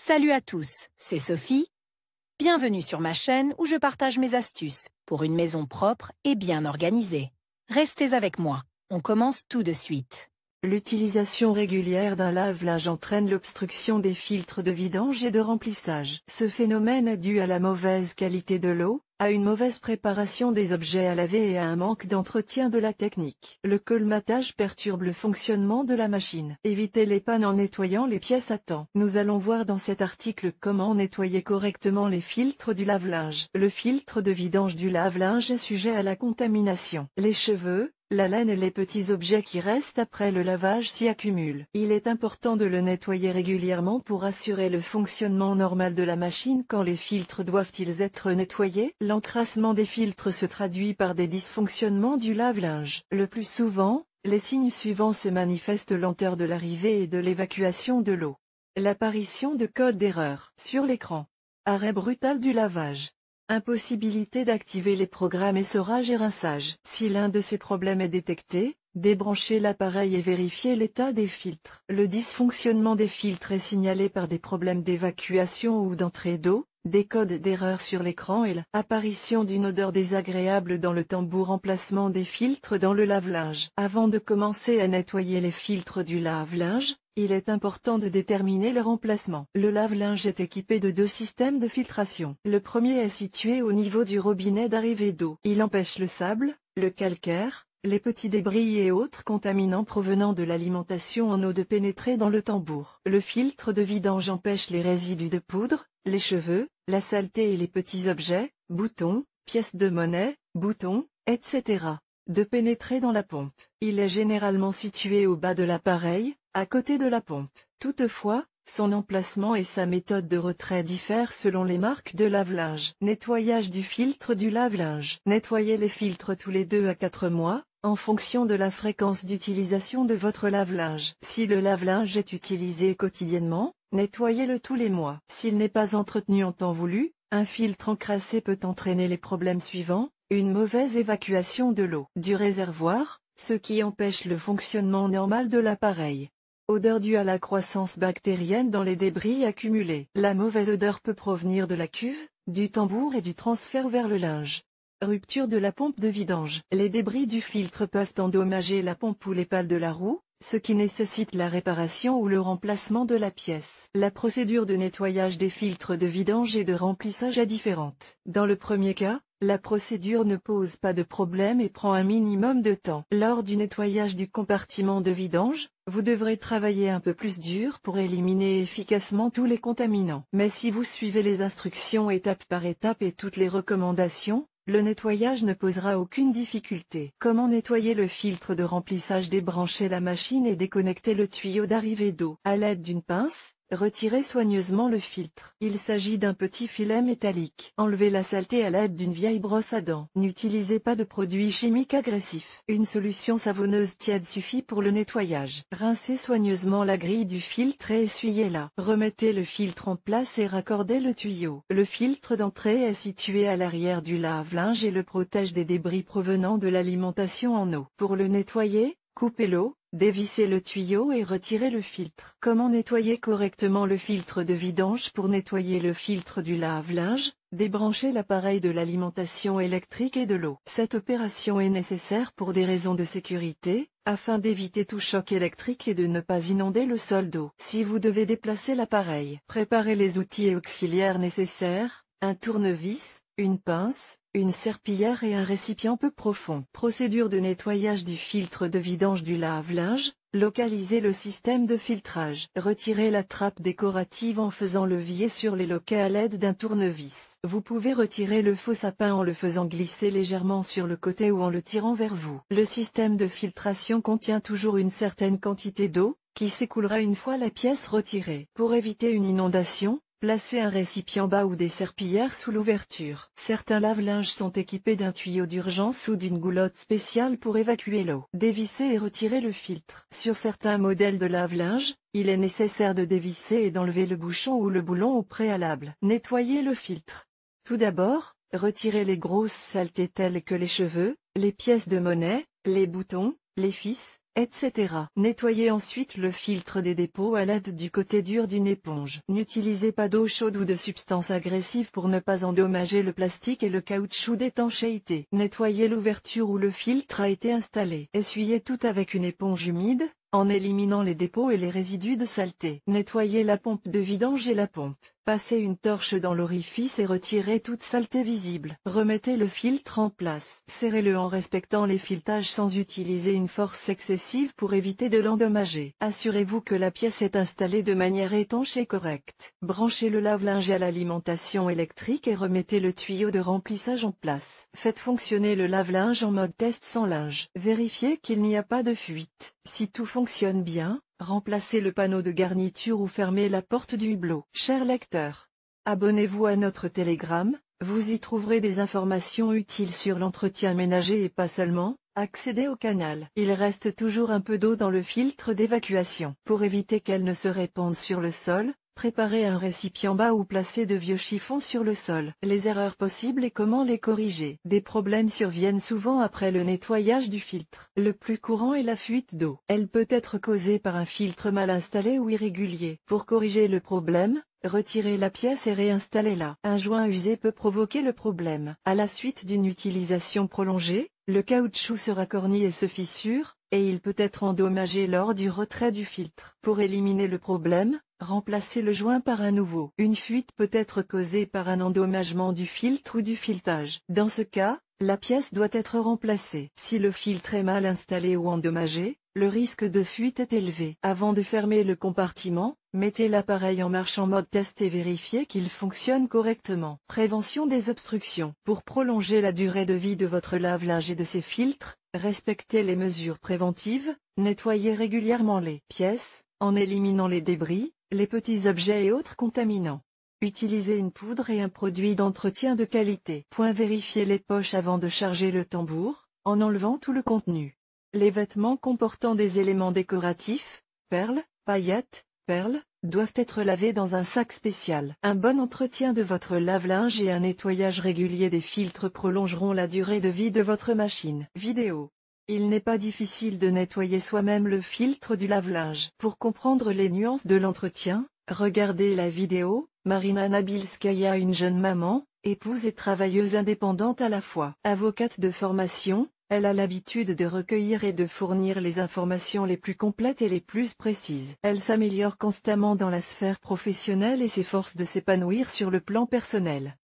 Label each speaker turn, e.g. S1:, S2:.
S1: Salut à tous, c'est Sophie. Bienvenue sur ma chaîne où je partage mes astuces pour une maison propre et bien organisée. Restez avec moi, on commence tout de suite.
S2: L'utilisation régulière d'un lave-linge entraîne l'obstruction des filtres de vidange et de remplissage. Ce phénomène est dû à la mauvaise qualité de l'eau, à une mauvaise préparation des objets à laver et à un manque d'entretien de la technique. Le colmatage perturbe le fonctionnement de la machine. Évitez les pannes en nettoyant les pièces à temps. Nous allons voir dans cet article comment nettoyer correctement les filtres du lave-linge. Le filtre de vidange du lave-linge est sujet à la contamination. Les cheveux, la laine et les petits objets qui restent après le lavage s'y accumulent. Il est important de le nettoyer régulièrement pour assurer le fonctionnement normal de la machine. Quand les filtres doivent-ils être nettoyés? L'encrassement des filtres se traduit par des dysfonctionnements du lave-linge. Le plus souvent, les signes suivants se manifestent: lenteur de l'arrivée et de l'évacuation de l'eau. L'apparition de codes d'erreur sur l'écran. Arrêt brutal du lavage. Impossibilité d'activer les programmes essorage et rinçage. Si l'un de ces problèmes est détecté, débranchez l'appareil et vérifiez l'état des filtres. Le dysfonctionnement des filtres est signalé par des problèmes d'évacuation ou d'entrée d'eau, des codes d'erreur sur l'écran et l'apparition d'une odeur désagréable dans le tambour. Remplacement des filtres dans le lave-linge. Avant de commencer à nettoyer les filtres du lave-linge, il est important de déterminer le remplacement. Le lave-linge est équipé de deux systèmes de filtration. Le premier est situé au niveau du robinet d'arrivée d'eau. Il empêche le sable, le calcaire, les petits débris et autres contaminants provenant de l'alimentation en eau de pénétrer dans le tambour. Le filtre de vidange empêche les résidus de poudre, les cheveux, la saleté et les petits objets, boutons, pièces de monnaie, boutons, etc., de pénétrer dans la pompe. Il est généralement situé au bas de l'appareil, à côté de la pompe. Toutefois, son emplacement et sa méthode de retrait diffèrent selon les marques de lave-linge. Nettoyage du filtre du lave-linge. Nettoyez les filtres tous les 2 à 4 mois, en fonction de la fréquence d'utilisation de votre lave-linge. Si le lave-linge est utilisé quotidiennement, nettoyez-le tous les mois. S'il n'est pas entretenu en temps voulu, un filtre encrassé peut entraîner les problèmes suivants: une mauvaise évacuation de l'eau du réservoir, ce qui empêche le fonctionnement normal de l'appareil. Odeur due à la croissance bactérienne dans les débris accumulés. La mauvaise odeur peut provenir de la cuve, du tambour et du transfert vers le linge. Rupture de la pompe de vidange. Les débris du filtre peuvent endommager la pompe ou les pales de la roue, ce qui nécessite la réparation ou le remplacement de la pièce. La procédure de nettoyage des filtres de vidange et de remplissage est différente. Dans le premier cas, la procédure ne pose pas de problème et prend un minimum de temps. Lors du nettoyage du compartiment de vidange, vous devrez travailler un peu plus dur pour éliminer efficacement tous les contaminants. Mais si vous suivez les instructions étape par étape et toutes les recommandations, le nettoyage ne posera aucune difficulté. Comment nettoyer le filtre de remplissage? Débranchez la machine et déconnectez le tuyau d'arrivée d'eau. À l'aide d'une pince, retirez soigneusement le filtre. Il s'agit d'un petit filet métallique. Enlevez la saleté à l'aide d'une vieille brosse à dents. N'utilisez pas de produits chimiques agressifs. Une solution savonneuse tiède suffit pour le nettoyage. Rincez soigneusement la grille du filtre et essuyez-la. Remettez le filtre en place et raccordez le tuyau. Le filtre d'entrée est situé à l'arrière du lave-linge et le protège des débris provenant de l'alimentation en eau. Pour le nettoyer, coupez l'eau, dévissez le tuyau et retirez le filtre. Comment nettoyer correctement le filtre de vidange? Pour nettoyer le filtre du lave-linge, débranchez l'appareil de l'alimentation électrique et de l'eau. Cette opération est nécessaire pour des raisons de sécurité, afin d'éviter tout choc électrique et de ne pas inonder le sol d'eau. Si vous devez déplacer l'appareil, préparez les outils auxiliaires nécessaires: un tournevis, une pince, une serpillière et un récipient peu profond. Procédure de nettoyage du filtre de vidange du lave-linge. Localisez le système de filtrage. Retirez la trappe décorative en faisant levier sur les loquets à l'aide d'un tournevis. Vous pouvez retirer le faux sapin en le faisant glisser légèrement sur le côté ou en le tirant vers vous. Le système de filtration contient toujours une certaine quantité d'eau, qui s'écoulera une fois la pièce retirée. Pour éviter une inondation, placez un récipient bas ou des serpillières sous l'ouverture. Certains lave-linges sont équipés d'un tuyau d'urgence ou d'une goulotte spéciale pour évacuer l'eau. Dévissez et retirez le filtre. Sur certains modèles de lave-linge, il est nécessaire de dévisser et d'enlever le bouchon ou le boulon au préalable. Nettoyez le filtre. Tout d'abord, retirez les grosses saletés telles que les cheveux, les pièces de monnaie, les boutons, les fils, etc. Nettoyez ensuite le filtre des dépôts à l'aide du côté dur d'une éponge. N'utilisez pas d'eau chaude ou de substances agressives pour ne pas endommager le plastique et le caoutchouc d'étanchéité. Nettoyez l'ouverture où le filtre a été installé. Essuyez tout avec une éponge humide, en éliminant les dépôts et les résidus de saleté. Nettoyez la pompe de vidange et la pompe. Passez une torche dans l'orifice et retirez toute saleté visible. Remettez le filtre en place. Serrez-le en respectant les filetages sans utiliser une force excessive pour éviter de l'endommager. Assurez-vous que la pièce est installée de manière étanche et correcte. Branchez le lave-linge à l'alimentation électrique et remettez le tuyau de remplissage en place. Faites fonctionner le lave-linge en mode test sans linge. Vérifiez qu'il n'y a pas de fuite. Si tout fonctionne bien, remplacez le panneau de garniture ou fermez la porte du hublot. Cher lecteur, abonnez-vous à notre Telegram, vous y trouverez des informations utiles sur l'entretien ménager et pas seulement. Accédez au canal. Il reste toujours un peu d'eau dans le filtre d'évacuation. Pour éviter qu'elle ne se répande sur le sol, préparez un récipient bas ou placez de vieux chiffons sur le sol. Les erreurs possibles et comment les corriger. Des problèmes surviennent souvent après le nettoyage du filtre. Le plus courant est la fuite d'eau. Elle peut être causée par un filtre mal installé ou irrégulier. Pour corriger le problème, retirez la pièce et réinstallez-la. Un joint usé peut provoquer le problème. À la suite d'une utilisation prolongée, le caoutchouc sera corni et se fissure, et il peut être endommagé lors du retrait du filtre. Pour éliminer le problème, remplacez le joint par un nouveau. Une fuite peut être causée par un endommagement du filtre ou du filetage. Dans ce cas, la pièce doit être remplacée. Si le filtre est mal installé ou endommagé, le risque de fuite est élevé. Avant de fermer le compartiment, mettez l'appareil en marche en mode test et vérifiez qu'il fonctionne correctement. Prévention des obstructions. Pour prolonger la durée de vie de votre lave-linge et de ses filtres, respectez les mesures préventives, nettoyez régulièrement les pièces, en éliminant les débris, les petits objets et autres contaminants. Utilisez une poudre et un produit d'entretien de qualité. Vérifiez les poches avant de charger le tambour, en enlevant tout le contenu. Les vêtements comportant des éléments décoratifs, perles, paillettes, perles, doivent être lavés dans un sac spécial. Un bon entretien de votre lave-linge et un nettoyage régulier des filtres prolongeront la durée de vie de votre machine. Vidéo. Il n'est pas difficile de nettoyer soi-même le filtre du lave-linge. Pour comprendre les nuances de l'entretien, regardez la vidéo. Marina Nabilskaya, une jeune maman, épouse et travailleuse indépendante à la fois. Avocate de formation, elle a l'habitude de recueillir et de fournir les informations les plus complètes et les plus précises. Elle s'améliore constamment dans la sphère professionnelle et s'efforce de s'épanouir sur le plan personnel.